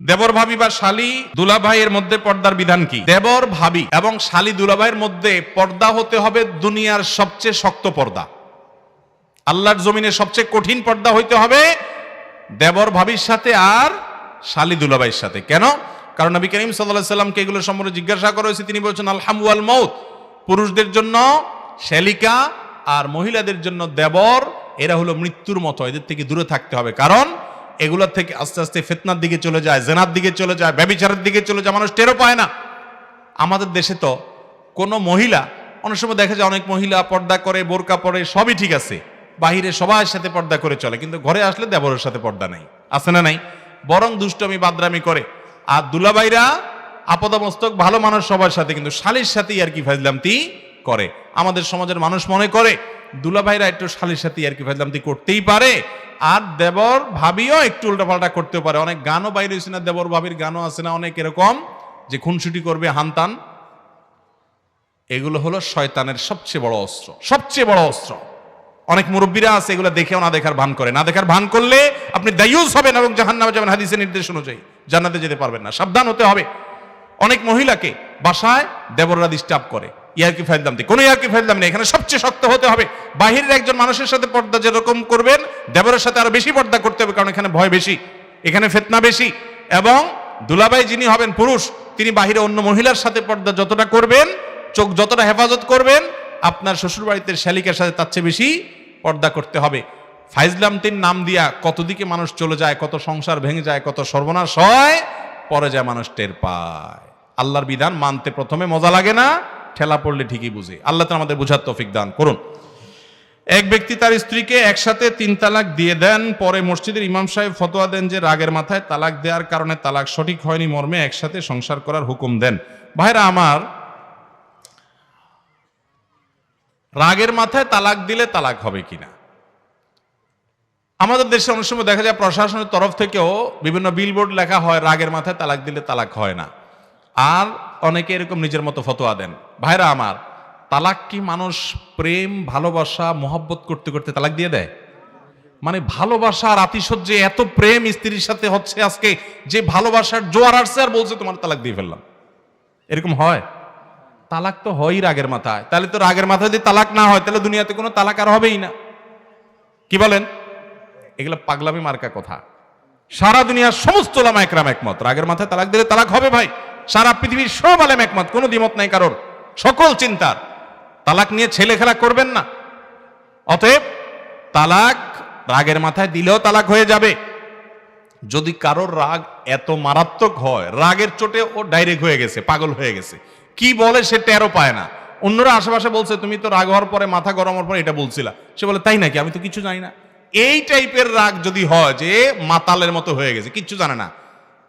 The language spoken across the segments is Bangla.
দেবর ভাবি বা শালী দুলাভাইয়ের মধ্যে পর্দার বিধান কি? দেবর ভাবি এবং শালী দুলাভাইয়ের মধ্যে পর্দা হতে হবে দুনিয়ার সবচেয়ে শক্ত পর্দা, আল্লাহর জমিনে সবচেয়ে কঠিন পর্দা হইতে হবে দেবর ভাবির সাথে আর শালী দুলাভাইয়ের সাথে। কেন? কারণ নবী করিম সাল্লাল্লাহু আলাইহি সাল্লামকে এগুলো সম্পর্কে জিজ্ঞাসা করা হয়েছে, তিনি বলেছেন আল হামু ওয়াল মাউত, পুরুষদের জন্য শ্যালিকা আর মহিলাদের জন্য দেবর, এরা হলো মৃত্যুর মতো, এদের থেকে দূরে থাকতে হবে। কারণ এগুলোর থেকে আস্তে আস্তে ফিতনার দিকে চলে যায়, জেনার দিকে চলে যায়, ব্যভিচারের দিকে চলে যায়, মানুষ টেরও পায় না। আমাদের দেশে তো কোনো মহিলা, অনেক সময় দেখা যায় অনেক মহিলা পর্দা করে, বোরকা পরে, সবই ঠিক আছে, বাহিরে সবার সাথে পর্দা করে চলে, কিন্তু ঘরে আসলে দেবরের সাথে পর্দা নেই, আছে না নাই? বরং দুষ্টমি বাদরামি করে। আর দুলাভাইরা আপদমস্তক ভালো মানুষ সবার সাথে, কিন্তু শালীর সাথেই আর কি ফাজলামতি করে। আমাদের সমাজের মানুষ মনে করে দুলাভাইরা একটু শালীর সাথে আর কি ফাজলামতি করতেই পারে, আর দেবর ভাবিও একটু উল্টাপাল্টা করতেও পারে। অনেক গানও বাইরে হয়েছে না, দেবর ভাবির গানও আছে না অনেক এরকম, যে খুনসুটি করবে, হানতান। এগুলো হলো শয়তানের সবচেয়ে বড় অস্ত্র, সবচেয়ে বড় অস্ত্র। অনেক মুরব্বীরা আছে এগুলো দেখেও না দেখার ভান করে, না দেখার ভান করলে আপনি দায়ুস হবেন এবং জাহান্নামে যাবেন, হাদিসের নির্দেশ অনুযায়ী জান্নাতে যেতে পারবেন না, সাবধান হতে হবে। অনেক মহিলাকে বাসায় দেবররা ডিস্টার্ব করে, ইয়ারকি ফাজলামতি, কোনো ইয়ারকি ফাজলাম নেই, এখানে সবচেয়ে শক্ত হতে হবে। বাহিরের একজন মানুষের সাথে পর্দা যেরকম করবেন, দেবরের সাথে আরো বেশি পর্দা করতে হবে, কারণ এখানে ভয় বেশি, এখানে ফিতনা বেশি। এবং দুলাভাই যিনি হবেন পুরুষ, তিনি বাহিরে অন্য মহিলার সাথে পর্দা যতটা করবেন, চোখ যতটা হেফাজত করবেন, আপনার শ্বশুর বাড়িতে শ্যালিকার সাথে তার চেয়ে বেশি পর্দা করতে হবে। ফাইজলামতির নাম দিয়া কত দিকে মানুষ চলে যায়, কত সংসার ভেঙে যায়, কত সর্বনাশ হয়, পরে যায় মানুষ টের পায়। আল্লাহর বিধান মানতে প্রথমে মজা লাগে না, ঠেলা পড়লে ঠিকই বুঝে। আল্লাহ তাআলা আমাদের বুঝার তৌফিক দান করুন। এক ব্যক্তি তার স্ত্রীকে একসাথে 3 তালাক দিয়ে দেন, পরে মসজিদের ইমাম সাহেব ফতোয়া দেন যে রাগের মাথায় তালাক দেওয়ার কারণে তালাক সঠিক হয়নি মর্মে একসাথে সংসার করার হুকুম দেন। ভাইরা আমার, রাগের মাথায় তালাক দিলে তালাক হবে কিনা? আমাদের দেশে অনেক সময় দেখা যায় প্রশাসনের তরফ থেকেও বিভিন্ন বিলবোর্ড লেখা হয় রাগের মাথায় তালাক দিলে তালাক হয় না, আর অনেকে এরকম নিজের মতো ফতোয়া দেন। ভাইরা আমার, তালাক কি মানুষ প্রেম ভালোবাসা মহব্বত করতে করতে তালাক দিয়ে দেয়? মানে ভালোবাসা আর আতিশয্যে এত প্রেম স্ত্রীর সাথে হচ্ছে আজকে, যে ভালোবাসার জোয়ার আসছে আর বলছে তোমার তালাক দিয়ে ফেললাম, এরকম হয়? তালাক তো হয়ই রাগের মাথায়। তাহলে তো রাগের মাথায় যদি তালাক না হয়, তাহলে দুনিয়াতে কোনো তালাক আর হবেই না। কি বলেন? এগুলো পাগলামি মার্কা কথা। সারা দুনিয়ার সমস্ত ওলামা একরাম একমত, রাগের মাথায় তালাক দিলে তালাক হবে। ভাই, সারা পৃথিবীর সব আলেম একমত, কোনো দ্বিমত নাই কারোর, সকল চিন্তার। তালাক নিয়ে ছেলে খেলা করবেন না। অতএব তালাক রাগের মাথায় দিলেও তালাক হয়ে যাবে। যদি কারোর রাগ এত মারাত্মক হয়, রাগের চোটে ও ডাইরেক্ট হয়ে গেছে, পাগল হয়ে গেছে, কি বলে সে টেরও পায় না। অন্যরা আশেপাশে বলছে তুমি তো রাগ হওয়ার পরে, মাথা গরম হওয়ার পরে এটা বলছিলা, সে বলে তাই নাকি, আমি তো কিছু জানি না। এই টাইপের রাগ যদি হয় যে মাতালের মতো হয়ে গেছে, কিচ্ছু জানে না,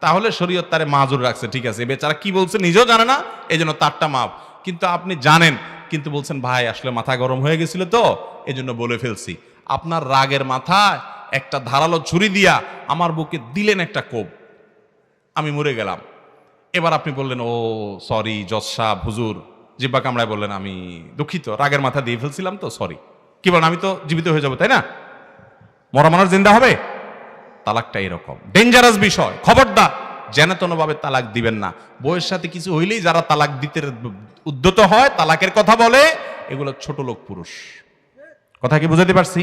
তাহলে শরীয়ত তারে মাজুর রাখছে, ঠিক আছে বেচারা কি বলছে নিজেও জানে না, এই জন্য তারটা মাপ। কিন্তু আপনি জানেন, কিন্তু বলছেন ভাই আসলে মাথা গরম হয়ে গেছিল তো এই জন্য বলে ফেলছি। আপনার রাগের মাথায় একটা ধারালো ছুরি দিয়া আমার বুকে দিলেন একটা কোপ, আমি মরে গেলাম। এবার আপনি বললেন ও সরি জজ সাহেব, হুজুর, জিব্বা কামড়ায় বললেন আমি দুঃখিত, রাগের মাথা দিয়ে ফেলছিলাম তো, সরি। কি বলেন, আমি তো জীবিত হয়ে যাবো, তাই না? মরা মানুষ জিন্দা হবে? তালাকটা এরকম ডেঞ্জারাস বিষয়, খবরদার যেন তেনভাবে তালাক দিবেন না। বউয়ের সাথে কিছু হইলেই যারা তালাক দিতে উদ্যত হয়, তালাকের কথা বলে, এগুলো ছোট লোক পুরুষ। কথা কি বুঝাতে পারছি?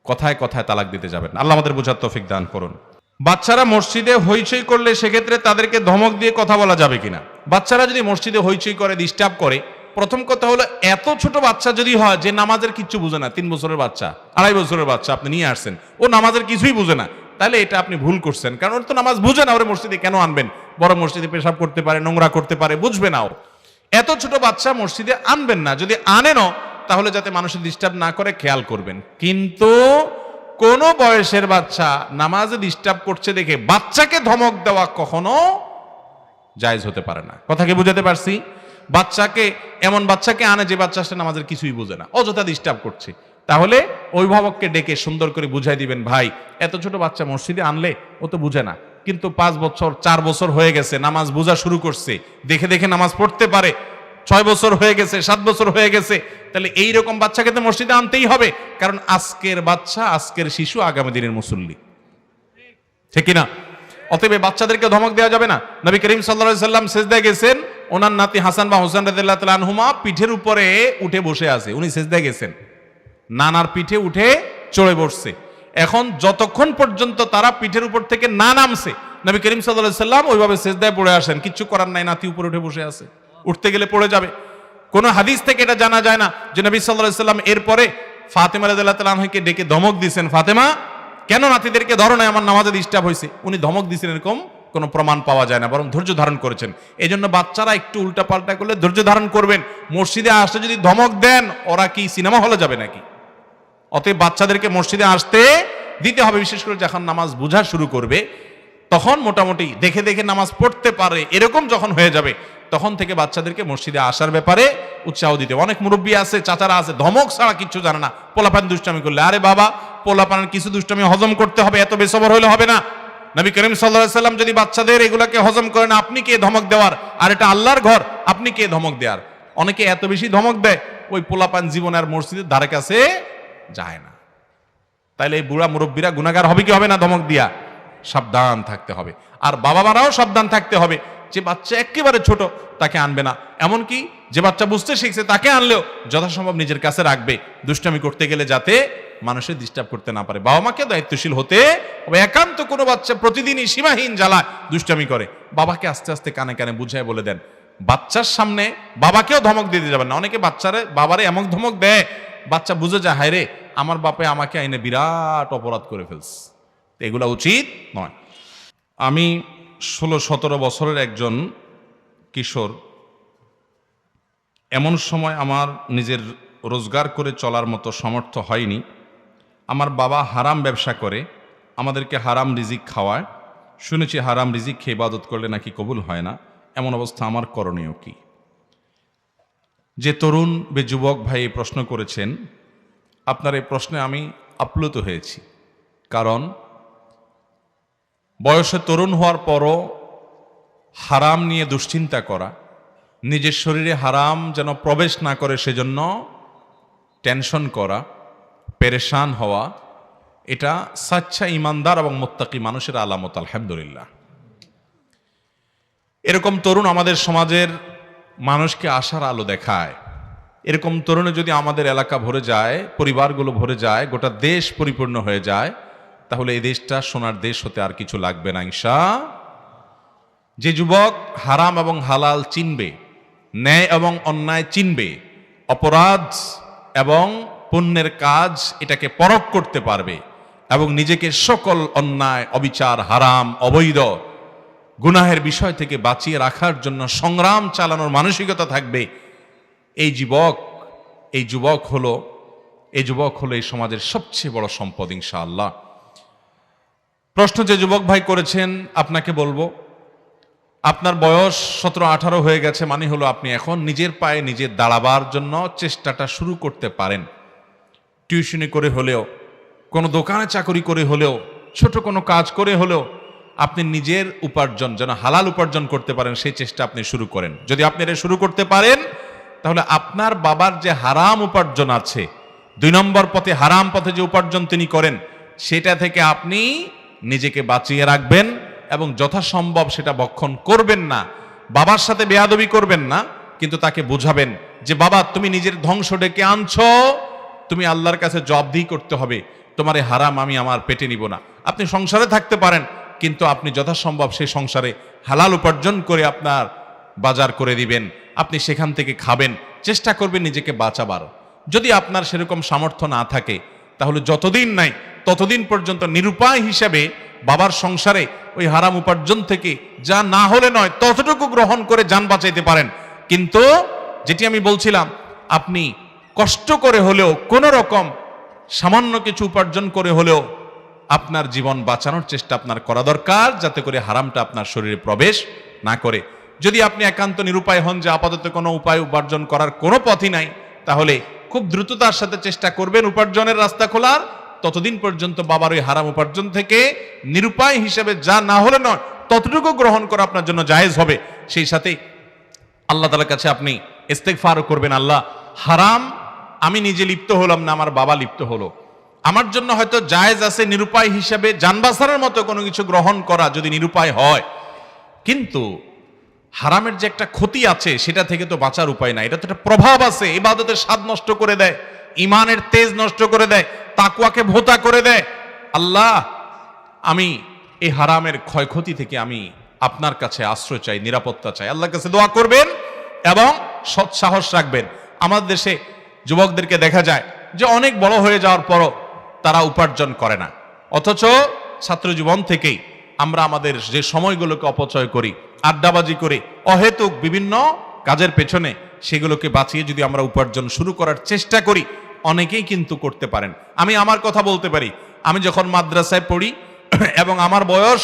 কথায় কথায় তালাক দিতে যাবেন না। আল্লাহ আমাদের বোঝার তৌফিক দান করুন। বাচ্চারা মসজিদে হইচই করলে সেক্ষেত্রে তাদেরকে ধমক দিয়ে কথা বলা যাবে কিনা? বাচ্চারা যদি মসজিদে হইচই করে, ডিস্টার্ব করে, প্রথম কথা হলো এত ছোট বাচ্চা যদি হয় যে নামাজের কিচ্ছু বুঝে না, 3 বছরের বাচ্চা, 2.5 বছরের বাচ্চা আপনি নিয়ে আসছেন, ও নামাজের কিছুই বুঝে না, তাহলে এটা আপনি ভুল করছেন। কারণ ওর তো নামাজ বুঝে না, ওরে মসজিদে কেন আনবেন? বড় মসজিদে পেশাব করতে পারে, নোংরা করতে পারে, বুঝবে না ও। এত ছোট বাচ্চা মসজিদে আনবেন না, যদি আনেনও তাহলে যাতে মানুষের ডিস্টার্ব না করে খেয়াল করবেন। কিন্তু কোন বয়সের বাচ্চা নামাজে ডিস্টার্ব করছে দেখে বাচ্চাকে ধমক দেওয়া কখনো জায়েজ হতে পারে না। কথা কি বুঝাতে পারছি? বাচ্চাকে, এমন বাচ্চাকে আনে যে বাচ্চাটা নামাজের কিছুই বুঝে না, অযথা ডিস্টার্ব করছে, তাহলে অভিভাবককে ডেকে সুন্দর করে বুঝাই দিবেন, ভাই এত ছোট বাচ্চা মসজিদে আনলে ও তো বুঝে না, কিন্তু 5 বছর 4 বছর হয়ে গেছে, নামাজ বোঝা শুরু করছে, দেখে দেখে নামাজ পড়তে পারে, 6 বছর হয়ে গেছে, 7 বছর হয়ে গেছে, তাহলে এইরকম বাচ্চাকে তো মসজিদে আনতেই হবে। কারণ আজকের বাচ্চা, আজকের শিশু আগামী দিনের মুসল্লি, ঠিক কিনা? অতএব বাচ্চাদেরকে ধমক দেওয়া যাবে না। নবী করিম সাল্লাল্লাহু আলাইহি সাল্লাম সিজদায় গেছেন, ওনার নাতি হাসান বা হোসেন রাদিয়াল্লাহু তাআলা আনহুমা পিঠের উপরে উঠে বসে আছে, উনি সিজদায় গেছেন, নানার পিঠে উঠে চড়ে বসছে। এখন যতক্ষণ পর্যন্ত তারা পিঠের উপর থেকে না নামছে, নবী করিম সাল্লাল্লাহু আলাইহি সাল্লাম ওইভাবে সিজদায় পড়ে আসেন, কিচ্ছু করার নাই, নাতি উপরে উঠে বসে আছে, উঠতে গেলে পড়ে যাবে। কোন হাদিস থেকে এটা জানা যায় না যে নবী সাল্লাল্লাহু আলাইহি সাল্লাম এরপরে ফাতেমা রাদিয়াল্লাহু তাআলা আনহাকে ডেকে ধমক দিয়েছেন, ফাতেমা কেন নাতিদেরকে ধরো না, আমার নামাজে ডিস্টার্ব হয়েছে। উনি ধমক দিয়েছেন এরকম কোনো প্রমাণ পাওয়া যায় না, বরং ধৈর্য ধারণ করেছেন। এই জন্য বাচ্চারা একটু উল্টা পাল্টা করলে ধৈর্য ধারণ করবেন। মসজিদে আসতে যদি ধমক দেন, ওরা কি সিনেমা হলে যাবে নাকি? অতএব বাচ্চাদেরকে মসজিদে আসতে দিতে হবে, বিশেষ করে যখন নামাজ বোঝা শুরু করবে, তখন মোটামুটি দেখে দেখে নামাজ পড়তে পারে এরকম যখন হয়ে যাবে, তখন থেকে বাচ্চাদেরকে মসজিদে আসার ব্যাপারে উৎসাহ দিতে। অনেক মুরব্বী আছে, চাচারা আছে, ধমক ছাড়া কিচ্ছু জানে না, পোলাপান দুষ্টামি করলে। আরে বাবা, পোলাপানের কিছু দুষ্টামি হজম করতে হবে, এত বেসবর হলে হবে না। নবী করিম সাল্লাল্লাহু আলাইহি সাল্লাম যদি বাচ্চাদের এগুলাকে হজম করেন, আপনি কে ধমক দেওয়ার? আর এটা আল্লাহর ঘর, আপনি কে ধমক দেওয়ার? অনেকে এত বেশি ধমক দেয়, ওই পোলাপান জীবনে আর মসজিদের ধারে কাছে যায় না। তাইলে এই বুড়া মুরব্বীরা গুনাহগার হবে কি হবে না? ধমক দিয়া সাবধান থাকতে হবে। আর বাবা মারাও সাবধান থাকতে হবে, যে বাচ্চা একেবারে ছোট তাকে আনবে না, এমনকি যে বাচ্চা বুঝতে শিখছে তাকে আনলেও যথাসম্ভব নিজের কাছে রাখবে, দুষ্টামি করতে গেলে যাতে মানুষের ডিস্টার্ব করতে না পারে। বাবা মাকে দায়িত্বশীল হতে হবে। একান্ত কোনো বাচ্চা প্রতিদিনই সীমাহীন জ্বালায় দুষ্টামি করে, বাবাকে আস্তে আস্তে কানে কানে বুঝায় বলে দেন। বাচ্চার সামনে বাবাকেও ধমক দিতে যাবেন না। অনেকে বাবারে এমন ধমক দেয়, বাচ্চা বুঝে যায়, হায় রে আমার বাপে আমাকে আইনে বিরাট অপরাধ করে ফেলছে। এগুলা উচিত নয়। আমি 16-17 বছরের একজন কিশোর। এমন সময় আমার নিজের রোজগার করে চলার মতো সামর্থ্য হয়নি। আমার বাবা হারাম ব্যবসা করে, আমাদেরকে হারাম রিজিক খাওয়ায়। শুনেছি হারাম রিজিক খেয়ে ইবাদত করলে নাকি কবুল হয় না। এমন অবস্থা আমার করণীয় কি? যে তরুণ বে যুবক ভাই এই প্রশ্ন করেছেন, আপনার এই প্রশ্নে আমি আপ্লুত হয়েছি। কারণ বয়সে তরুণ হওয়ার পরও হারাম নিয়ে দুশ্চিন্তা করা, নিজের শরীরে হারাম যেন প্রবেশ না করে সেজন্য টেনশন করা, পেরেশান হওয়া, এটা সাচ্চা ইমানদার এবং মুত্তাকি মানুষের আলামত। আলহামদুলিল্লাহ, এরকম তরুণ আমাদের সমাজের মানুষকে আশার আলো দেখায়। এরকম তরুণে যদি আমাদের এলাকা ভরে যায়, পরিবারগুলো ভরে যায়, গোটা দেশ পরিপূর্ণ হয়ে যায়, তাহলে এই দেশটা সোনার দেশ হতে আর কিছু লাগবে না ইনশাআল্লাহ। যে যুবক হারাম এবং হালাল চিনবে, ন্যায় এবং অন্যায় চিনবে, অপরাধ এবং পুণ্যের কাজ এটাকে পরখ করতে পারবে এবং নিজেকে সকল অন্যায়, অবিচার, হারাম, অবৈধ, গুনাহের বিষয় থেকে বাঁচিয়ে রাখার জন্য সংগ্রাম চালানোর মানসিকতা থাকবে, এই যুবক হলো এই সমাজের সবচেয়ে বড় সম্পদ ইনশাআল্লাহ। প্রশ্ন যে যুবক ভাই করেছেন, আপনাকে বলবো, আপনার বয়স 17-18 হয়ে গেছে, মানে হলো আপনি এখন নিজের পায়ে নিজে দাঁড়াবার জন্য চেষ্টাটা শুরু করতে পারেন। টিউশনি করে হলেও, কোনো দোকানে চাকরি করে হলেও, ছোট কোনো কাজ করে হলেও আপনি নিজের উপার্জন যেন হালাল উপার্জন করতে পারেন, সেই চেষ্টা আপনি শুরু করেন। যদি আপনি এটা শুরু করতে পারেন, তাহলে আপনার বাবার যে হারাম উপার্জন আছে, 2 নম্বর পথে হারাম পথে যে উপার্জন তিনি করেন, সেটা থেকে আপনি নিজেকে বাঁচিয়ে রাখবেন এবং যথাসম্ভব সেটা ভক্ষণ করবেন না। বাবার সাথে বেয়াদবি করবেন না, কিন্তু তাকে বুঝাবেন যে বাবা, তুমি নিজের ধ্বংস ডেকে আনছো, তুমি আল্লাহর কাছে জবাবদিহি করতে হবে, তোমার এই হারাম আমি আমার পেটে নিব না। আপনি সংসারে থাকতে পারেন, কিন্তু আপনি যথাসম্ভব সেই সংসারে হালাল উপার্জন করে আপনার বাজার করে দিবেন, আপনি সেখান থেকে খাবেন, চেষ্টা করবেন নিজেকে বাঁচাবার। যদি আপনার সেরকম সামর্থ্য না থাকে, তাহলে যতদিন নাই ততদিন পর্যন্ত নিরুপায় হিসাবে বাবার সংসারে ওই হারাম উপার্জন থেকে যা না হলে নয় ততটুকু গ্রহণ করে যান বাঁচাইতে পারেন। কিন্তু যেটি আমি বলছিলাম, আপনি কষ্ট করে হলেও, কোনো রকম সামান্য কিছু উপার্জন করে হলেও আপনার জীবন বাঁচানোর চেষ্টা আপনার করা দরকার, যাতে করে হারামটা আপনার শরীরে প্রবেশ না করে। যদি আপনি একান্ত নিরুপায় হন যে আপাতত কোনো উপায় উপার্জন করার কোনো পথই নাই, তাহলে খুব দ্রুততার সাথে চেষ্টা করবেন উপার্জনের রাস্তা খোলার। ততদিন পর্যন্ত বাবার ওই হারাম উপার্জন থেকে নিরুপায় হিসেবে যা না হলে নয় ততটুকু গ্রহণ করা আপনার জন্য জায়েজ হবে। সেই সাথে আল্লাহ তাআলার কাছে আপনি ইস্তেগফার করবেন, আল্লাহ, হারাম আমি নিজে লিপ্ত হলাম না, আমার বাবা লিপ্ত হলো, আমার জন্য হয়তো জায়েজ আছে নিরুপায় হিসাবে জান বাঁচানোর মতো কোনো কিছু গ্রহণ করা যদি নিরুপায় হয়, কিন্তু হারামের যে একটা ক্ষতি আছে সেটা থেকে তো বাঁচার উপায় নাই। এটা তো একটা প্রভাব আছে, ইবাদতের স্বাদ নষ্ট করে দেয়, ইমানের তেজ নষ্ট করে দেয়, তাকওয়াকে ভোঁতা করে দেয়। আল্লাহ, আমি এই হারামের ক্ষয়ক্ষতি থেকে আমি আপনার কাছে আশ্রয় চাই, নিরাপত্তা চাই। আল্লাহর কাছে দোয়া করবেন এবং সৎ সাহস রাখবেন। আমাদের দেশে যুবকদেরকে দেখা যায় যে অনেক বড় হয়ে যাওয়ার পরও তারা উপার্জন করে না, অথচ ছাত্র জীবন থেকেই আমরা আমাদের যে সময়গুলোকে অপচয় করি, আড্ডাবাজি করে, অহেতুক বিভিন্ন কাজের পেছনে, সেগুলোকে বাঁচিয়ে যদি আমরা উপার্জন শুরু করার চেষ্টা করি, অনেকেই কিন্তু করতে পারেন। আমি আমার কথা বলতে পারি, আমি যখন মাদ্রাসায় পড়ি এবং আমার বয়স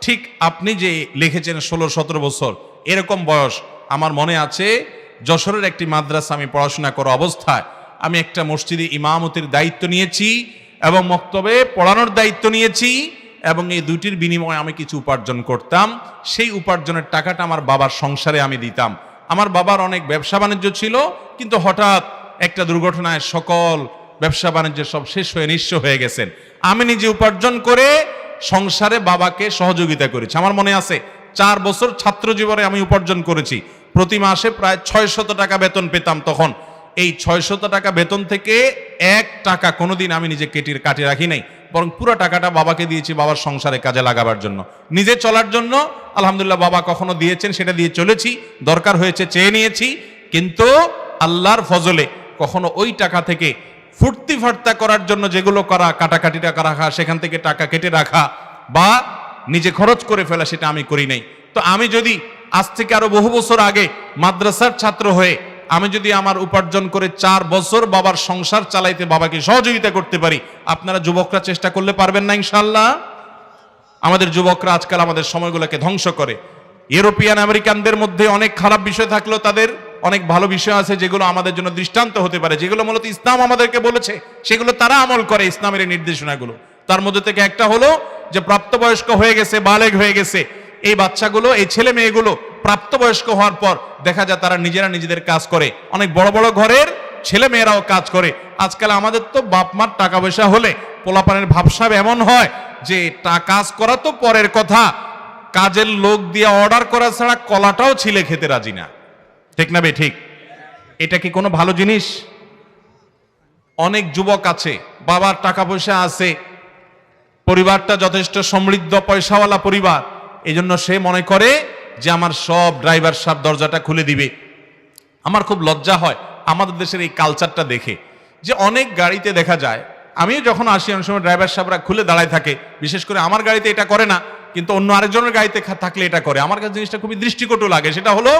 ঠিক আপনি যে লিখেছেন 16-17 বছর, এরকম বয়স আমার মনে আছে। যশোরের একটি মাদ্রাসা আমি পড়াশোনা করা অবস্থায় আমি একটা মসজিদে ইমামতির দায়িত্ব নিয়েছি এবং মক্তবে পড়ানোর দায়িত্ব নিয়েছি, এবং এই দুইটির বিনিময়ে আমি কিছু উপার্জন করতাম। সেই উপার্জনের টাকাটা আমার বাবার সংসারে আমি দিতাম। আমার বাবার অনেক ব্যবসা বাণিজ্য ছিল, কিন্তু হঠাৎ একটা দুর্ঘটনায় সকল ব্যবসা বাণিজ্য সব শেষ হয়ে নিঃস্ব হয়ে গেছেন। আমি নিজে উপার্জন করে সংসারে বাবাকে সহযোগিতা করেছি। আমার মনে আছে 4 বছর ছাত্র জীবনে আমি উপার্জন করেছি। প্রতি মাসে প্রায় 600 টাকা বেতন পেতাম তখন। এই 600 টাকা বেতন থেকে 1 টাকা কোনোদিন আমি নিজে কাটি রাখি নাই, বরং পুরো টাকাটা বাবাকে দিয়েছি বাবার সংসারে কাজে লাগাবার জন্য, নিজে চলার জন্য। আলহামদুলিল্লাহ, বাবা কখনো দিয়েছেন সেটা দিয়ে চলেছি, দরকার হয়েছে চেয়ে নিয়েছি, কিন্তু আল্লাহর ফজলে কখনো ওই টাকা থেকে ফুর্তি ফার্তা করার জন্য যেগুলো করা, কাটাকাটি টাকা রাখা, সেখান থেকে টাকা কেটে রাখা বা নিজে খরচ করে ফেলা, সেটা আমি করি নাই। তো আমি যদি আজ থেকে আরো বহু বছর আগে মাদ্রাসার ছাত্র হয়ে আমি যদি আমার উপার্জন করে 4 বছর বাবার সংসার চালাইতে বাবাকে সহযোগিতা করতে পারি, আপনারা যুবকরা চেষ্টা করলে পারবেন না ইনশাআল্লাহ? আমাদের যুবকরা আজকাল আমাদের সময়গুলোকে ধ্বংস করে। ইউরোপিয়ান আমেরিকানদের মধ্যে অনেক খারাপ বিষয় থাকলেও তাদের অনেক ভালো বিষয় আছে যেগুলো আমাদের জন্য দৃষ্টান্ত হতে পারে, যেগুলো মূলত ইসলাম আমাদেরকে বলেছে, সেগুলো তারা আমল করে, ইসলামের এই নির্দেশনাগুলো। তার মধ্যে থেকে একটা হলো যে প্রাপ্তবয়স্ক হয়ে গেছে, বালেগ হয়ে গেছে এই বাচ্চাগুলো, এই ছেলে মেয়েগুলো প্রাপ্তবয়স্ক হওয়ার পর দেখা যায় তারা নিজেরা নিজেদের কাজ করে। অনেক বড় বড় ঘরের ছেলে মেয়েরাও কাজ করে। আজকাল আমাদের তো বাপ মার টাকা পয়সা হলে পোলাপানের ভাবসাব এমন হয় যে কাজ করা তো পরের কথা, কাজের লোক দিয়ে অর্ডার করা ছাড়া কলাটাও ছিলে খেতে রাজি না। ঠিক না বে ঠিক? এটা কি কোনো ভালো জিনিস? অনেক যুবক আছে, বাবার টাকা পয়সা আছে, পরিবারটা যথেষ্ট সমৃদ্ধ পয়সাওয়ালা পরিবার, এই জন্য সে মনে করে যে আমার সব ড্রাইভার সাহেব দরজাটা খুলে দিবে। আমার খুব লজ্জা হয় আমাদের দেশের এই কালচারটা দেখে, যে অনেক গাড়িতে দেখা যায়, আমিও যখন আসি অনেক সময় ড্রাইভার সাহেবরা খুলে দাঁড়ায় থাকে। বিশেষ করে আমার গাড়িতে এটা করে না, কিন্তু অন্য আরেকজনের গাড়িতে থাকলে এটা করে। আমার কাছে জিনিসটা খুবই দৃষ্টিকটু লাগে। সেটা হলো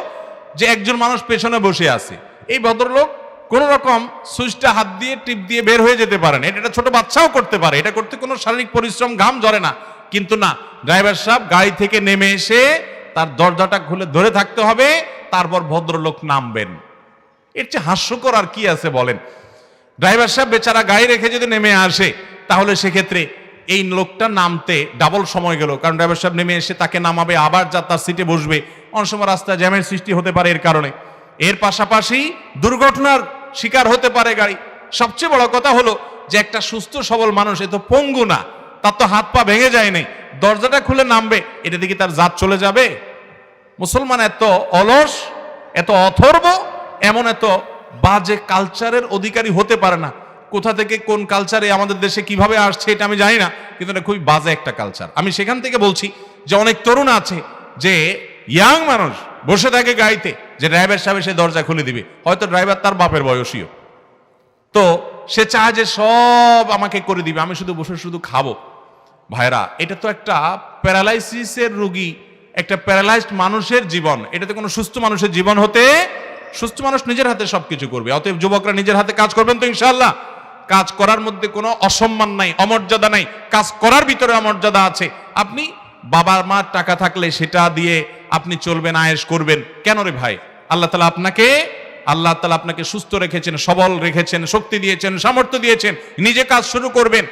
যে একজন মানুষ পেছনে বসে আছে, এই ভদ্রলোক কোন রকম সুইচটা হাত দিয়ে টিপ দিয়ে বের হয়ে যেতে পারেন। এটা ছোট বাচ্চাও করতে পারে, এটা করতে কোনো শারীরিক পরিশ্রম, ঘাম ঝরে না। কিন্তু না, ড্রাইভার সাহেব গাড়ি থেকে নেমে এসে তার দরজাটা খুলে ধরে থাকতে হবে, তারপর ভদ্রলোক নামবেন। এর চেয়ে হাস্যকর আর কি আছে বলেন? ড্রাইভার সাহেব বেচারা গাড়ি রেখে যদি নেমে আসে, তাহলে সেক্ষেত্রে এই লোকটা নামতে ডাবল সময় গেল, কারণ ড্রাইভার সাহেব নেমে এসে তাকে নামাবে, আবার যা তার সিটে বসবে। অনেক সময় রাস্তায় জ্যামের সৃষ্টি হতে পারে এর কারণে। এর পাশাপাশি দুর্ঘটনার শিকার হতে পারে গাড়ি। সবচেয়ে বড় কথা হলো যে একটা সুস্থ সবল মানুষ, এ তো পঙ্গু না, তার তো হাত পা ভেঙে যায় নাই, দরজাটা খুলে নামবে, এটা দিকে তার জাত চলে যাবে? মুসলমান এত অলস, এত অথর্ব, এমন এত বাজে কালচারের অধিকারী হতে পারে না। কোথা থেকে কোন কালচারে আমাদের দেশে কিভাবে আসছে এটা আমি জানি না, কিন্তু এটা খুবই বাজে একটা কালচার। আমি সেখান থেকে বলছি যে অনেক তরুণ আছে যে ইয়াং মানুষ বসে থাকে গাড়িতে, যে ড্রাইভার সাহেব সে দরজা খুলে দিবে, হয়তো ড্রাইভার তার বাপের বয়সীও, তো সে চায় যে সব আমাকে করে দিবে, আমি শুধু বসে শুধু খাবো। ভাইরা, এটা তো একটা প্যারালাইসিসের রোগী, একটা প্যারালাইজড মানুষের জীবন। এটাতে কোনো সুস্থ মানুষের জীবন হতে, সুস্থ মানুষ নিজের হাতে সবকিছু করবে। অতএব যুবকরা নিজের হাতে কাজ করবেন তো ইনশাআল্লাহ। কাজ করার মধ্যে কোনো অসম্মান নাই, অমর্যাদা নাই, কাজ করার ভিতরে অমর্যাদা আছে। আপনি বাবা মার টাকা থাকলে সেটা দিয়ে আপনি চলবেন, আয়েশ করবেন কেন রে ভাই? আল্লাহ তাআলা আপনাকে সুস্থ রেখেছেন, সবল রেখেছেন, শক্তি দিয়েছেন, সামর্থ্য দিয়েছেন, নিজে কাজ শুরু করবেন।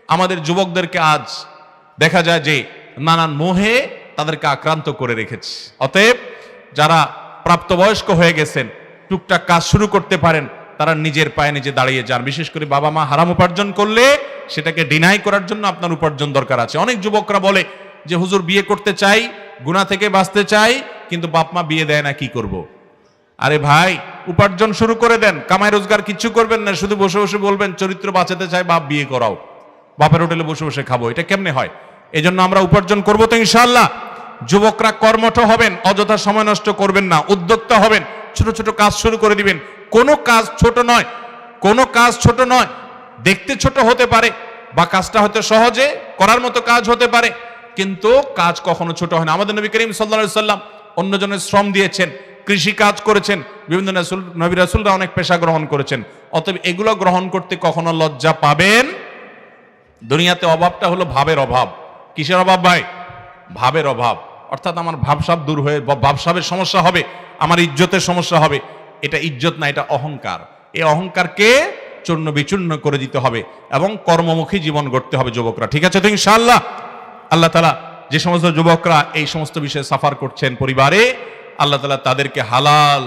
আমাদের যুবকদেরকে আজ দেখা যায় যে নানান মোহে তাদেরকে আক্রান্ত করে রেখেছে। অতএব যারা প্রাপ্তবয়স্ক হয়ে গেছেন, টুকটাক কাজ শুরু করতে পারেন, তারা নিজের পায়ে নিজে দাঁড়িয়ে যান। বিশেষ করে বাবা মা হারাম উপার্জন করলে সেটাকে ডিনাই করার জন্য আপনার উপার্জন দরকার আছে। অনেক যুবকরা বলে যে হুজুর বিয়ে করতে চাই, গুনাহ থেকে বাঁচতে চাই, কিন্তু বাপ মা বিয়ে দেয় না, কি করব। আরে ভাই, উপার্জন শুরু করে দেন, কামাই রোজগার কিচ্ছু করবেন না, শুধু বসে বসে বলবেন চরিত্র বাঁচাতে চাই, বাপ বিয়ে করাও, বাপের হোটেলে বসে বসে খাবো, এটা কেমনে হয়? এজন্য আমরা উপার্জন করবো তো ইনশাআল্লাহ। যুবকরা কর্মঠ হবেন, অযথা সময় নষ্ট করবেন না, উদ্যোক্তা হবেন, ছোট ছোট কাজ শুরু করে দিবেন। কোনো কাজ ছোট নয়, কোনো কাজ ছোট নয়। দেখতে ছোট হতে পারে বা কাজটা হয়তো সহজে করার মতো কাজ হতে পারে, কিন্তু কাজ কখনো ছোট হয় না। আমাদের নবী করিম সাল্লাল্লাহু আলাইহি সাল্লাম অন্যজনের শ্রম দিয়েছেন, কৃষি কাজ করেছেন, বিভিন্ন নবী রাসূলরা অনেক পেশা গ্রহণ করেছেন। অতএব এগুলো গ্রহণ করতে কখনো লজ্জা পাবেন। দুনিয়াতে অভাবটা হলো ভাবের অভাব। কিসের অভাব ভাই? ভাবের অভাব। অর্থাৎ আমার ভাবসাব দূর হয়ে ভাবসাবের সমস্যা হবে, আমার ইজ্জতের সমস্যা হবে। এটা ইজ্জত না, এটা অহংকার। এই অহংকারকে চূর্ণ বিচূর্ণ করে দিতে হবে এবং কর্মমুখী জীবন গড়তে হবে যুবকরা। ঠিক আছে তো ইনশাআল্লাহ? আল্লাহ তাআলা যে সমস্ত যুবকরা এই সমস্ত বিষয়ে সাফার করছেন পরিবারে, আল্লাহ তাআলা তাদেরকে হালাল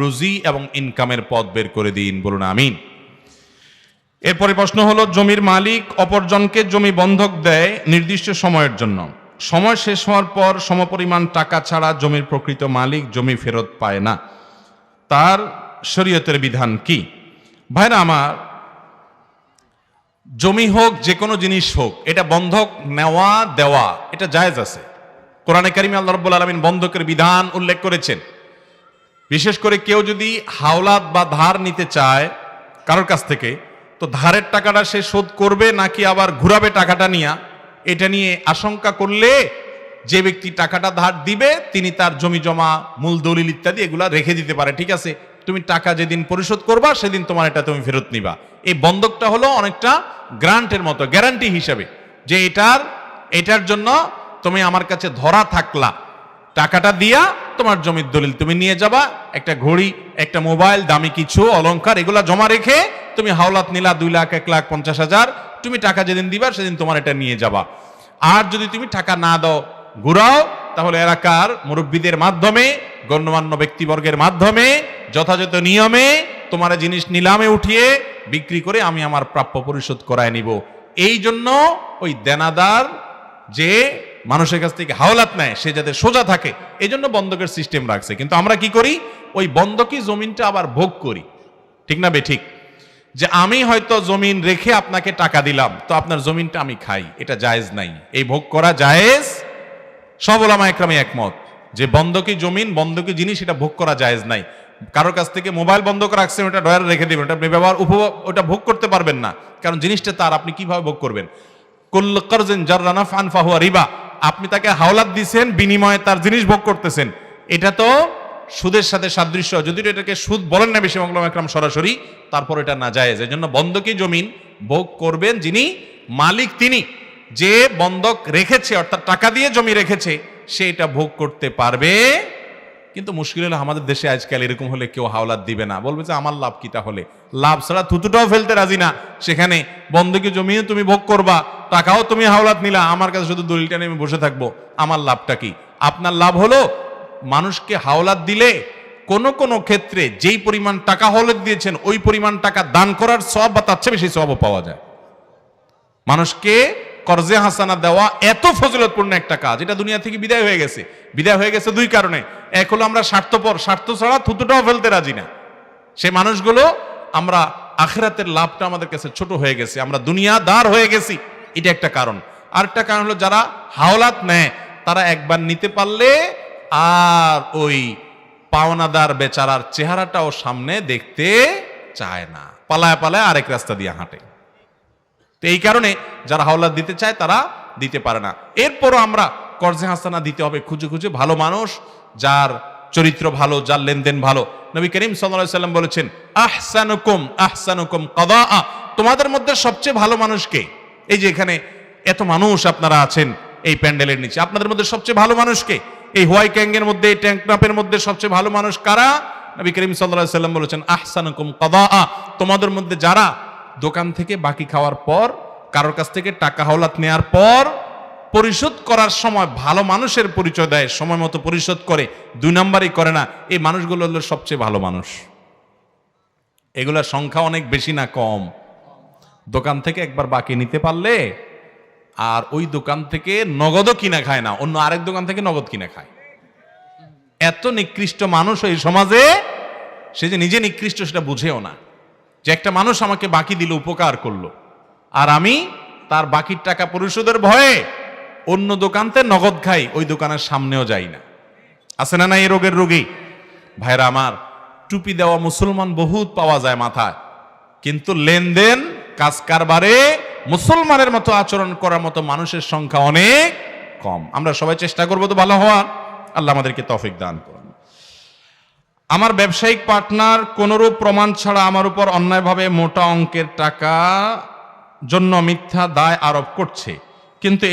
রুজি এবং ইনকামের পথ বের করে দিন, বলুন আমিন। এরপরে প্রশ্ন হলো, জমির মালিক অপরজনকে জমি বন্ধক দেয় নির্দিষ্ট সময়ের জন্য, সময় শেষ হওয়ার পর সমপরিমাণ টাকা ছাড়া জমির প্রকৃত মালিক জমি ফেরত পায় না, তার শরীয়তের বিধান কি? ভাইরা আমার, জমি হোক যে কোনো জিনিস হোক, এটা বন্ধক নেওয়া দেওয়া এটা জায়েজ আছে। কোরআনে কারিমে আল্লাহ রাব্বুল আলামিন বন্ধকের বিধান উল্লেখ করেছেন। বিশেষ করে কেউ যদি হাওলাত বা ধার নিতে চায় কারোর কাছ থেকে, তো ধারের টাকাটা সে শোধ করবে নাকি আবার ঘুরাবে টাকাটা নিয়ে, এটা নিয়ে আশঙ্কা করলে যে ব্যক্তি টাকাটা ধার দিবে তিনি তার জমি জমা, মূল দলিল ইত্যাদি এগুলা রেখে দিতে পারে। ঠিক আছে, তুমি টাকা যেদিন পরিশোধ করবা সেদিন তোমার এটা তুমি ফেরত নিবা। এই বন্ধকটা হলো অনেকটা গ্রান্টের মতো, গ্যারান্টি হিসাবে, যে এটার জন্য তুমি আমার কাছে ধরা থাকলা, টাকাটা দিয়া তোমার জমির দলিল তুমি নিয়ে যাবা, একটা ঘড়ি, একটা মোবাইল, দামি কিছু অলংকার এগুলা জমা রেখে তুমি হাওলাত নিলা 2 লাখ, 1,50,000, তুমি টাকা যেদিন দিবা সেদিন তোমার এটা নিয়ে যাবা। আর যদি তুমি টাকা না দাও, ঘুরাও, তাহলে এলাকার মুরব্বীদের মাধ্যমে, গণ্যমান্য ব্যক্তিবর্গের মাধ্যমে যথাযথ নিয়মে তোমার জিনিস নিলামে উঠিয়ে বিক্রি করে আমি আমার প্রাপ্য পরিশোধ করায় নিব। এই জন্য ওই দেনাদার যে মানুষের কাছ থেকে হাওলাত নেয় সে যাতে সোজা থাকে, এই জন্য বন্ধকের সিস্টেম রাখছে। কিন্তু আমরা কি করি? ওই বন্ধকি জমিনটা আবার ভোগ করি। ঠিক না বে ঠিক? যে আমি হয়তো জমিন রেখে আপনাকে টাকা দিলাম, তো আপনার জমিনটা আমি খাই, এটা জায়েজ নাই। এই ভোগ করা জায়েজ, সব উলামা একরামে একমত যে বন্ধকি জমিন, বন্ধকি জিনিস এটা ভোগ করা জায়েজ নাই। কারোর কাছ থেকে মোবাইল বন্ধক রাখছেন, ওটা ডয়ারে রেখে দিবেন, ওটা আপনি ব্যবহার ওটা ভোগ করতে পারবেন না, কারণ জিনিসটা তার, আপনি কিভাবে ভোগ করবেন? কুল্লু কারজিন জাররা নাফআন ফাহুয়া রিবা। আপনি তাকে হাওলাত দিয়েছেন, বিনিময়ে তার জিনিস ভোগ করতেছেন, এটা তো সুদের সাথে সাদৃশ্য। যদিও এটাকে সুদ বলেন না বেশি উলামা একরাম সরাসরি, তারপর এটা নাজায়েজ। এজন্য বন্ধকি জমিন ভোগ করবেন যিনি মালিক, তিনি যে বন্ধক রেখেছে, অর্থাৎ টাকা দিয়ে জমি রেখেছে, সে এটা ভোগ করতে পারবে। কিন্তু মুশকিল হলো আমাদের দেশে আজকাল এরকম হলে কেউ হাওলাত দিবে না, বলবে যে আমার লাভ কি? তাহলে লাভ ছাড়া থুতুটাও ফেলতে রাজি না। সেখানে বন্ধকি জমিও তুমি ভোগ করবা, টাকাও তুমি হাওলাত নিলা, আমার কাছে শুধু দলিলটা নিয়ে আমি বসে থাকবো, আমার লাভটা কি? আপনার লাভ হলো মানুষকে হাওলাত দিলে কোন কোন ক্ষেত্রে যেই পরিমাণ টাকা হাওলাত দিয়েছেন ওই পরিমাণ টাকা দান করার সওয়াব বা তার চেয়ে বেশি সওয়াবও পাওয়া যায়। মানুষকে কর্জে হাসানা দেওয়া এত ফজিলতপূর্ণ একটা কাজ, এটা দুনিয়া থেকে বিদায় হয়ে গেছে। বিদায় হয়ে গেছে দুই কারণে। এক হলো আমরা স্বার্থপর, স্বার্থ ছাড়া থুতুটাও ফেলতে রাজি না। সেই মানুষগুলো, আমরা আখিরাতের লাভটা আমাদের কাছে ছোট হয়ে গেছে, আমরা দুনিয়াদার হয়ে গেছি, এটা একটা কারণ। আরেকটা কারণ হলো যারা হাওলাত নেয় তারা একবার নিতে পারলে আর ওই পাওনাদার বেচারার চেহারাটাও সামনে দেখতে চায় না, পালায় পালায় আরেক রাস্তা দিয়ে হাঁটে। তো এই কারণে যারা হাওলাত দিতে চায় তারা দিতে পারে না। এরপরও আমরা কর্জে হাসানা দিতে হবে খুঁজে খুঁজে, ভালো মানুষ, যার চরিত্র ভালো, যার লেনদেন ভালো। নবী করিম সাল্লাল্লাহু আলাইহি সাল্লাম বলেছেন, আহসানুকুম কাদাআ, তোমাদের মধ্যে সবচেয়ে ভালো মানুষ কে? এই যে এখানে এত মানুষ আপনারা আছেন এই প্যান্ডেলের নিচে, আপনাদের মধ্যে সবচেয়ে ভালো মানুষ কে? এই হোয়াই ক্যাঙ্গের মধ্যে, এই ট্যাঙ্ক ট্রাপের মধ্যে সবচেয়ে ভালো মানুষ কারা? নবী করিম সাল্লাল্লাহু আলাইহি সাল্লাম বলেছেন, আহসানুকুম কাদাআ, তোমাদের মধ্যে যারা দোকান থেকে বাকি খাওয়ার পর, কারোর কাছ থেকে টাকা হাওলাত নেওয়ার পর পরিশোধ করার সময় ভালো মানুষের পরিচয় দেয়, সময় মতো পরিশোধ করে, 2 নম্বরই করে না, এই মানুষগুলো হলো সবচেয়ে ভালো মানুষ। এগুলোর সংখ্যা অনেক বেশি না কম? দোকান থেকে একবার বাকি নিতে পারলে আর ওই দোকান থেকে নগদও কিনা খায় না, অন্য আরেক দোকান থেকে নগদ কিনে খায়। এত নিকৃষ্ট মানুষ এই সমাজে, সে যে নিজে নিকৃষ্ট সেটা বুঝেও না, যে একটা মানুষ আমাকে বাকি দিল, উপকার করলো, আর আমি তার বাকির টাকা পরিশোধের ভয়ে অন্য দোকানতে নগদ খাই, ওই দোকানের সামনেও যাই না। আছে না এই রোগের রোগী? ভাইরা আমার, টুপি দেওয়া মুসলমান বহুত পাওয়া যায় মাথায়, কিন্তু লেনদেন কাজ কারবারে মুসলমানের মতো আচরণ করার মতো মানুষের সংখ্যা অনেক কম। আমরা সবাই চেষ্টা করবো তো ভালো হওয়ার। আল্লাহ আমাদেরকে তৌফিক দান করুন। আমার ব্যবসায়িক পার্টনার কোনরূপ প্রমাণ ছাড়া আমার উপর অন্যায়ভাবে মোটা অঙ্কের টাকা জন্য মিথ্যা দায় আরোপ করছে, কিন্তু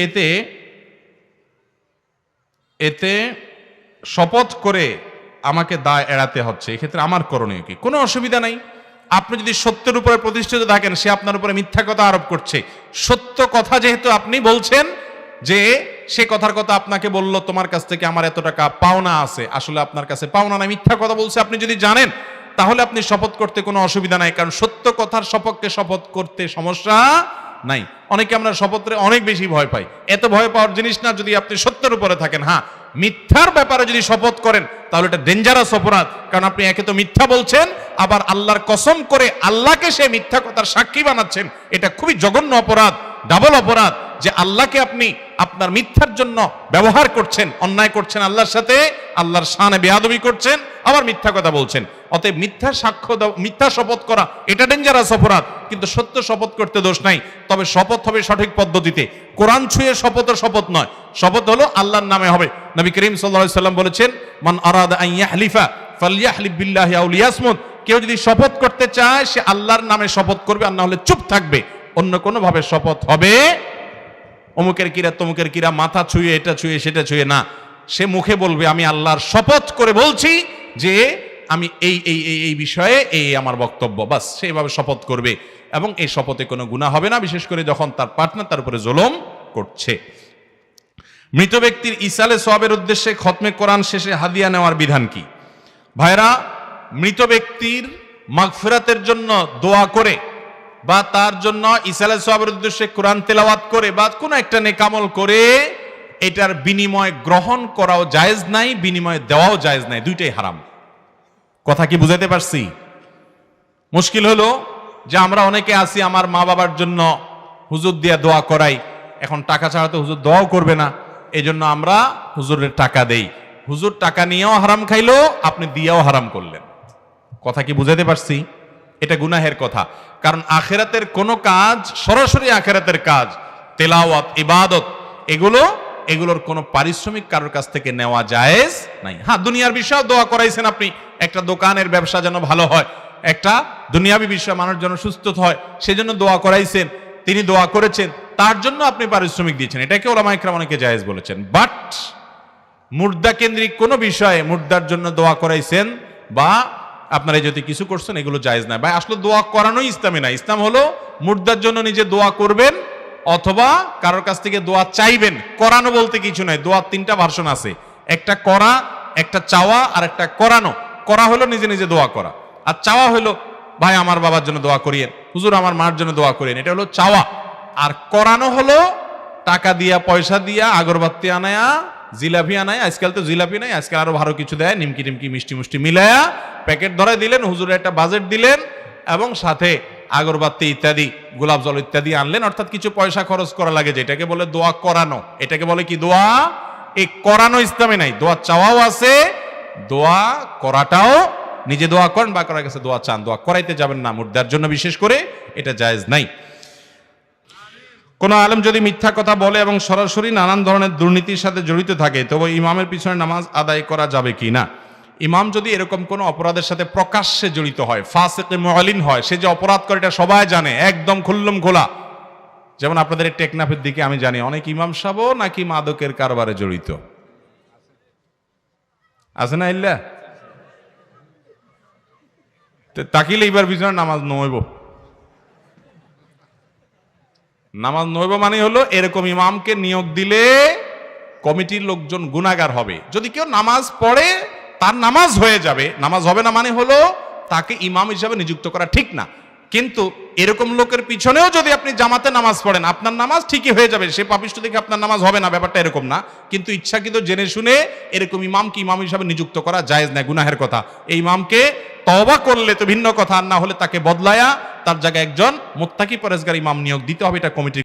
এতে শপথ করে আমাকে দায় এড়াতে হচ্ছে। এক্ষেত্রে আমার করণীয় কি? কোনো অসুবিধা নাই। আপনি যদি সত্যের উপরে প্রতিষ্ঠিত থাকেন, সে আপনার উপরে মিথ্যা কথা আরোপ করছে, সত্য কথা যেহেতু আপনি বলছেন, যে সে কথার কথা আপনাকে বলল তোমার কাছ থেকে আমার এত টাকা পাওনা আছে, আসলে আপনার কাছে পাওনা নাই, মিথ্যা কথা বলছে, আপনি যদি জানেন, তাহলে আপনি শপথ করতে কোনো অসুবিধা নাই, কারণ সত্য কথার সপক্ষে শপথ করতে সমস্যা নাই। অনেকে আমরা শপথে অনেক বেশি ভয় পাই, এত ভয় পাওয়ার জিনিস না যদি আপনি সত্যের উপরে থাকেন। হ্যাঁ, মিথ্যার ব্যাপারে যদি শপথ করেন তাহলে এটা ডেঞ্জারাস অপরাধ, কারণ আপনি একে তো মিথ্যা বলছেন, আবার আল্লাহর কসম করে আল্লাহকে সে মিথ্যা কথার সাক্ষী বানাচ্ছেন। এটা খুবই জঘন্য অপরাধ, ডাবল অপরাধ, যে আল্লাহকে আপনি আপনার মিথ্যার জন্য ব্যবহার করছেন, অন্যায় করছেন আল্লাহর সাথে, আল্লাহর শানে বেয়াদবি করছেন, আবার মিথ্যা কথা বলছেন। অতএব মিথ্যা সাক্ষ্য দাও, মিথ্যা শপথ করা এটা ডেঞ্জারাস অপরাধ, কিন্তু সত্য শপথ করতে দোষ নাই। তবে শপথ হবে সঠিক পদ্ধতিতে, কোরআন ছুঁয়ে শপথের শপথ নয়। শপথ হলো আল্লাহর নামে হবে। নবী করিম সাল্লাল্লাহু আলাইহি সাল্লাম বলেছেন, মান আরাদা আন ইয়াহলিফা ফালইয়াহলিফ বিল্লাহি আও লিয়াসমুত। কেউ যদি শপথ করতে চায় সে আল্লাহর নামে শপথ করবে, আর না হলে চুপ থাকবে। অন্য কোনো ভাবে শপথ হবে অমুকের কিরা তমুকের কিরা, মাথা ছুঁয়ে এটা ছুঁয়ে সেটা ছুঁয়ে না। সে মুখে বলবে আমি আল্লাহর শপথ করে বলছি যে আমি এই বিষয়ে এই আমার বক্তব্য, বাস সেইভাবে শপথ করবে, এবং এই শপথে কোনো গুনাহ হবে না, বিশেষ করে যখন তার পার্টনার তার উপরে জুলুম করছে। মৃত ব্যক্তির ইসালে সওয়াবের উদ্দেশ্যে খতমে কোরআন শেষে হাদিয়া নেওয়ার বিধান কি? ভাইরা, মৃত ব্যক্তির মাগফিরাতের জন্য দোয়া করে বা তার জন্য ইসালে সওয়াবের উদ্দেশ্যে কোরআন তেলাওয়াত করে বা কোনো একটা নেক আমল করে এটার বিনিময় গ্রহণ করাও জায়েজ নাই, বিনিময় দেওয়াও জায়েজ নাই, দুইটাই হারাম। কথা কি বুঝাতে পারছি? মুশকিল হলো যে আমরা অনেকে আছি আমার মা বাবার জন্য হুজুর দিয়া দোয়া করাই, এখন টাকা ছাড়া তো হুজুর দোয়াও করবে না, এই জন্য আমরা হুজুরের টাকা দেই। হুজুর টাকা নিয়েও হারাম খাইলো, আপনি দিয়েও হারাম করলেন। কথা কি বুঝাতে পারছি? এটা গুনাহের কথা, কারণ আখেরাতের কোনো কাজ, সরাসরি আখেরাতের কাজ, তেলাওয়াত, ইবাদত, এগুলোর কোনো পারিশ্রমিক কারোর কাছ থেকে নেওয়া জায়েজ নাই। হ্যাঁ, দুনিয়ার বিষয়ে দোয়া করাইছেন আপনি, একটা দোকানের ব্যবসা যেন ভালো হয়, একটা দুনিয়াবি বিষয় মানুষ যেন সুস্থ হয়, সেজন্য দোয়া করাইছেন, তিনি দোয়া করেছেন, তার জন্য আপনি পারিশ্রমিক দিয়েছেন, এটাকে ওলামায়ে কেরাম অনেকে জায়েজ বলেছেন। বাট মুর্দা কেন্দ্রিক কোনো বিষয়ে মুর্দার জন্য দোয়া করাইছেন বা আপনারা যদি কিছু করছেন, এগুলো জায়েজ না। ভাই আসলে দোয়া করানোই ইসলামে না। ইসলাম হলো মুর্দার জন্য নিজে দোয়া করবেন অথবা কারোর কাছ থেকে দোয়া চাইবেন। করানো বলতে কিছু নাই, দোয়ার তিনটা ভার্সন আছে, একটা করা, একটা চাওয়া, আর একটা করানো। করা হলো নিজে নিজে দোয়া করা, আর চাওয়া হলো ভাই আমার বাবার জন্য দোয়া করিয়েন, হুজুর আমার মার জন্য দোয়া করিয়েন, এটা হলো চাওয়া। আর করানো হলো টাকা দিয়া, পয়সা দিয়া, আগরবাতি আনায়া, জিলাপি আনায়, আজকাল তো জিলাপি নাই, আজকাল আরো ভালো কিছু দেয়, নিমকি টিমকি মিষ্টি মুষ্টি মিলায়া প্যাকেট ধরে দিলেন, হুজুরের একটা বাজেট দিলেন, এবং সাথে আগরবাতি ইত্যাদি, গোলাপ জল ইত্যাদি আনলেন। অর্থাৎ কিছু পয়সা খরচ করা লাগে, যেটাকে বলে দোয়া করানো। এটাকে বলে কি? দোয়া। এই করানো ইসলামে নাই। দোয়া চাওয়াও আছে, দোয়া করাটাও, নিজে দোয়া করেন বা কারোর কাছে দোয়া চান, দোয়া করাইতে যাবেন না মুর্দার জন্য, বিশেষ করে এটা জায়েজ নাই। কোন আলেম যদি মিথ্যা কথা বলে এবং সরাসরি নানান ধরনের দুর্নীতির সাথে জড়িত থাকে, তবে ইমামের পিছনে নামাজ আদায় করা যাবে কি না? ইমাম যদি এরকম কোন অপরাধের সাথে প্রকাশ্যে জড়িত হয়, ফাসিক মুআলিন হয়, সে যে অপরাধ করে এটা সবাই জানে, একদম খুল্লম খোলা। যেমন আপনাদের এই টেকনাফের দিকে আমি জানি অনেক ইমাম সাহেবও নাকি মাদকের কারবারে জড়িত আছে না? ইল্লা তাকিলে এবার পিছনে নামাজ নইব, নামাজ নইব মানে হলো এরকম ইমামকে নিয়োগ দিলে কমিটির লোকজন গুনাহগার হবে। যদি কেউ নামাজ পড়ে তার নামাজ হয়ে যাবে, নামাজ হবে না মানে হলো তাকে ইমাম হিসাবে নিযুক্ত করা ঠিক না। কিন্তু এরকম লোকের পিছনেও যদি আপনি জামাতে নামাজ পড়েন, আপনার নামাজ ঠিকই হয়ে যাবে, সে পাপিষ্ঠ দেখে আপনার নামাজ হবে না, ব্যাপারটা এরকম না। কিন্তু ইচ্ছাকৃত জেনে শুনে এরকম ইমামকে ইমাম হিসাবে নিযুক্ত করা জায়েজ না, গুনাহের কথা। এই ইমামকে তওবা করলে তো ভিন্ন কথা, আর না হলে তাকে বদলায়া তার জায়গায় একজন মুত্তাকি পরেজগার ইমাম নিয়োগ দিতে হবে, এটা কমিটির